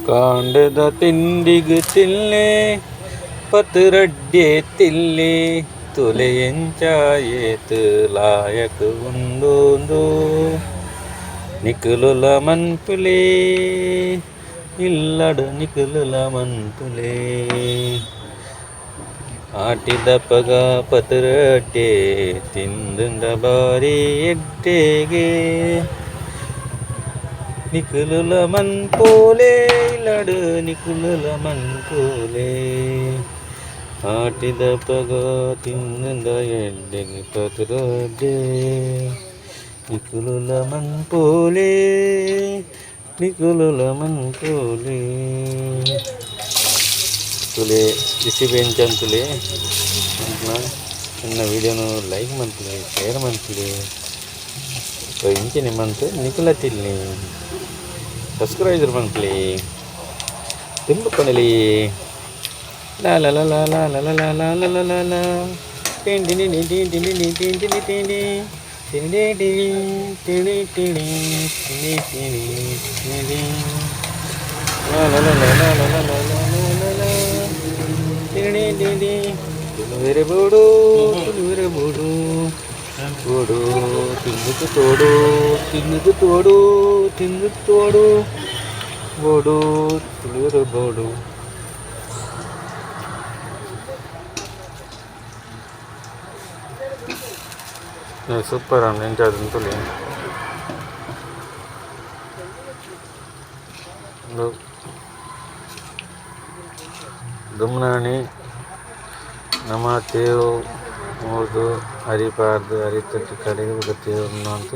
ಕಾಂಡದ ತಿಂಡಿಗೆ ತಿಲ್ಲೆ ಪತ್ರಡ್ಡೆ ತಿಲ್ಲೆ ತುಲೆ ಎಂಚಾಯೇತು ಲಾಯಕ್ ಉಂದೋಂದು ನಿಕಲುಲ ಮನ್ಪುಲೆ ಇಲ್ಲಡು ನಿಕಲುಲ ಮನ್ಪುಲೆ ಆಟಿದ ಪಗ ಪತ್ರಡ್ಡೆ ತಿಂದುಂಡ ಬಾರಿ ಎಡ್ಡೆಗೆ ನಿಕಲುಲ ಮನ್ಪೋಲೆ ಇಲ್ಲಡು ನಿಕಲುಲ ಮನ್ಪೋಲೆ ಆಟಿದ ಪಗ ತಿಂದುಂಡ ಎಡ್ಡೆಗೆ ಪತ್ರಡ್ಡೆ ನಿಕಲುಲ ಮನ್ಪೋಲೆ ನಿಕಲುಲ ಮನ್ಪೋಲೆ ತುಲೆ ಇಸಿ ಬೆಂಚನ್ ತುಲೆ ನನ್ನ ವಿಡಿಯೋನು ಲೈಕ್ ಮಾಡ್ತೀವಿ ಶೇರ್ ಮಾಡ್ತೀವಿ ಇಂಚೆ ನಿಮ್ಮಂತ ನಿಕಲ ತಿಲ್ಲಿ ಸಬ್ಸ್ಕ್ರೈಬರ್ ಮಾಡ್ತೀವಿ ತುಂಬ ಕೊನಲಿ ಲಾ ಲಾ ಲಾ ಲಾ ಲಾ ಲಾ ಲಾ ಲಾ ಲಾ ಲಾ ಲಾ ಲಾ ಟಿಂಡಿ ಟಿಂಡಿ ಟಿಂಡಿ ಟಿಂಡಿ ಟಿಂಡಿ ಟಿಂಡಿ ಟಿಂಡಿ ಟಿಂಡಿ ಟಿಂಡಿ ಟಿಂಡಿ ಲಾ ಲಾ ಲಾ ಲಾ ಲಾ ಲಾ ಲಾ ಲಾ ಲಾ ಟಿಂಡಿ ಟಿಂಡಿ ತುಳುವೆರೆ ಬೋಡು ತುಳುವೆರೆ ಬೋಡು ಬೋಡು ತಿಂದುಕು ತೋಡು ತಿಂದುಕು ತೋಡು ತಿಂದುಕು ತೋಡು ಬೋಡು ತುಳುವೆರೆ ಬೋಡು ಸೂಪರ್ ಅಣ್ಣ ಎಂಚಾದ್ರು ತುಳಿ ದುಮ್ನಾಣಿ ನಮ್ಮ ತೇವು ಮೂದು ಹರಿಬಾರ್ದು ಹರಿತಟ್ಟು ಕಡೆಗೆ ಗೊತ್ತೇವು ಅಂತ